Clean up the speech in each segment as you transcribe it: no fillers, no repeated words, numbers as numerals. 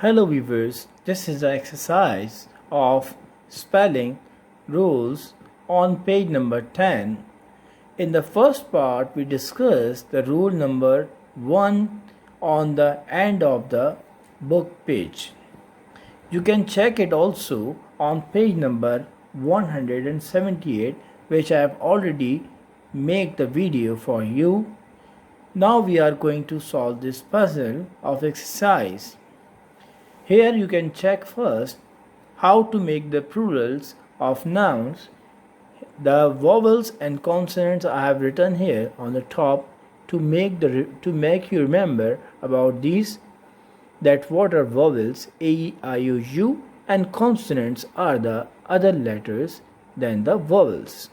Hello viewers, this is the exercise of spelling rules on page number 10. In the first part we discussed the rule number 1 on the end of the book page. You can check it also on page number 178, which I have already made the video for you. Now we are going to solve this puzzle of exercise. Here you can check first how to make the plurals of nouns. The vowels and consonants I have written here on the top to make you remember about these, that what are vowels a, e, I, o, u, and consonants are the other letters than the vowels.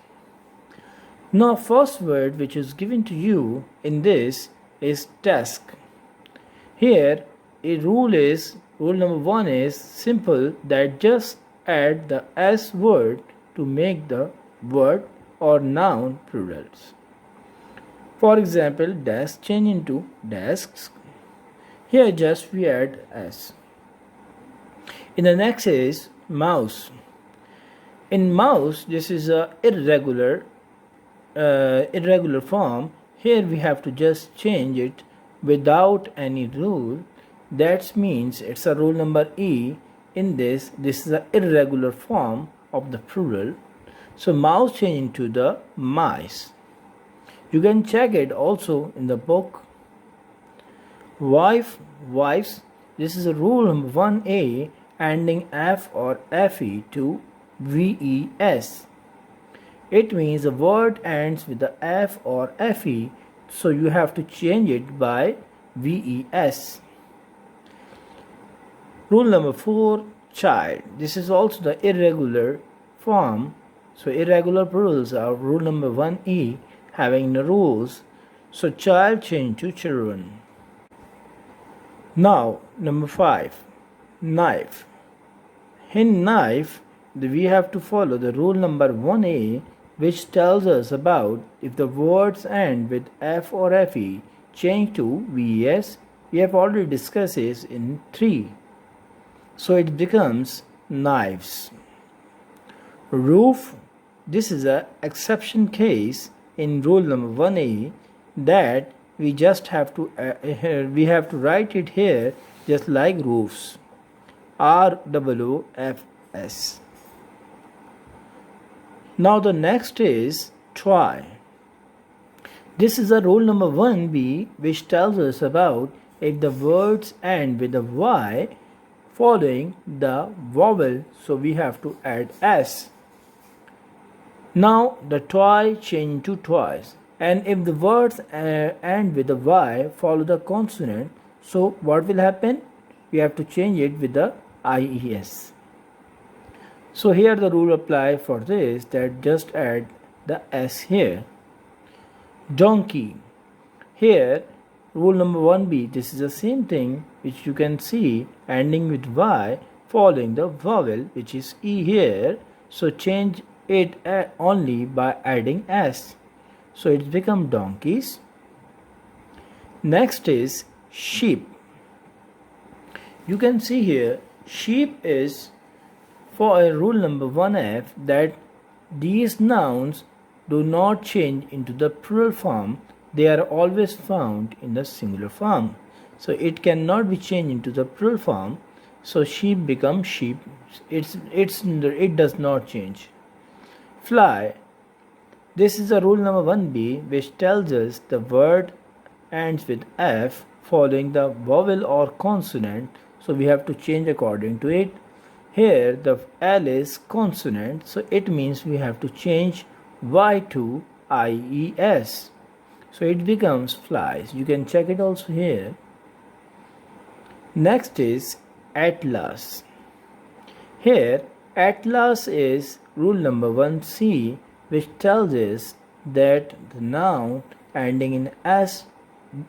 Now first word which is given to you in this is desk. Here rule number 1 is simple, that just add the s word to make the word or noun plurals. For example, desk change into desks. Here just we add s. In the next is mouse. In mouse, this is a irregular form. Here we have to just change it without any rule. That means it's a rule number E. In this is an irregular form of the plural. So mouse change into the mice. You can check it also in the book. Wives. This is a rule number 1A, ending F or FE to VES. It means the word ends with the F or FE, so you have to change it by VES. Rule number 4, child. This is also the irregular form. So irregular plurals are rule number 1E, having the rules. So child change to children. Now number 5, knife. In knife, we have to follow the rule number 1A, which tells us about if the words end with F or FE, change to VES. We have already discussed this in 3. So it becomes knives. Roof. This is an exception case in rule number 1A, that we just have to write it here just like roofs. ROOFS. Now the next is try. This is a rule number 1B, which tells us about if the words end with a Y following the vowel, so we have to add S. Now the try change to twice, and if the words end with a Y follow the consonant, so what will happen? We have to change it with the IES. So here the rule apply for this, that just add the S here. Donkey. Here rule number 1B, this is the same thing which you can see, ending with Y following the vowel which is E here, so change it only by adding S, so it become donkeys. Next is sheep. You can see here sheep is for a rule number 1F, that these nouns do not change into the plural form, they are always found in the singular form. So it cannot be changed into the plural form. So sheep becomes sheep. It does not change. Fly. This is a rule number 1B, which tells us the word ends with F following the vowel or consonant. So we have to change according to it. Here the L is consonant, so it means we have to change Y to IES. So it becomes flies. You can check it also here. Next is atlas. Here atlas is rule number 1C, which tells us that the noun ending in S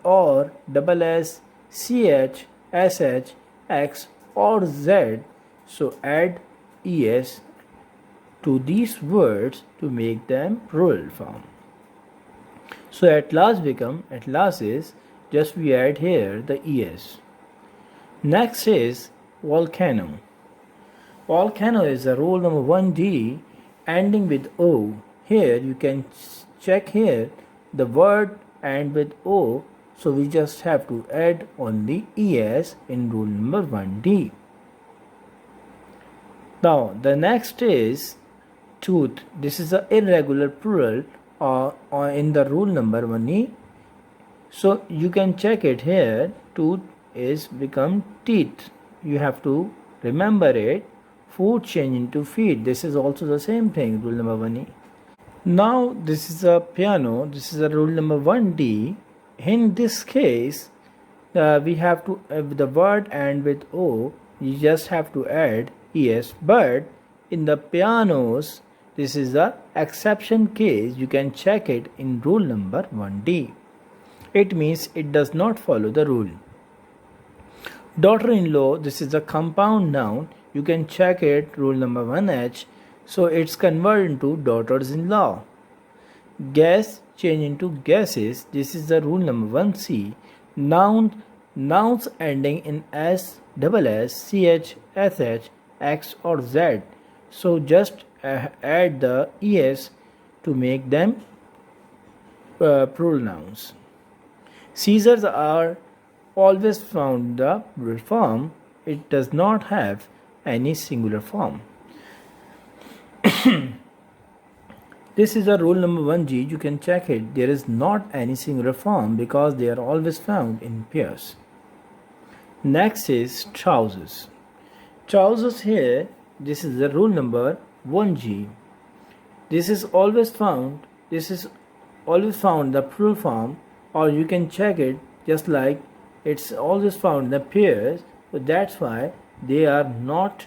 or SS, CH, SH, X or Z, so add ES to these words to make them plural form. So atlas is just we add here the ES. Next is volcano. Volcano is a rule number 1D ending with O. Here you can check here the word end with O, so we just have to add only ES in rule number 1D. Now the next is tooth. This is an irregular plural in the rule number 1E. So you can check it here. Tooth is become teeth. You have to remember it. Food change into feet. This is also the same thing, rule number 1E. Now this is a piano. This is a rule number 1D. In this case, we have to the word end with O. You just have to add ES. But in the pianos, this is the exception case. You can check it in rule number 1D. It means it does not follow the rule. Daughter-in-law, this is a compound noun. You can check it, rule number 1H. So it's converted into daughters-in-law. Gas change into gases. This is the rule number 1C. Nouns ending in S, double S, CH, SH, X or Z. So just add the ES to make them plural nouns. Caesars are always found in the plural form. It does not have any singular form. This is a rule number 1G. You can check it. There is not any singular form because they are always found in pairs. Next is trousers. Trousers here, this is the rule number 1G. This is always found in the plural form, or you can check it just like it's always found in the pairs, so that's why they are not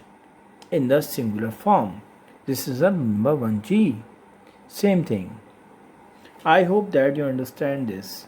in the singular form. This is a number 1G. Same thing. I hope that you understand this.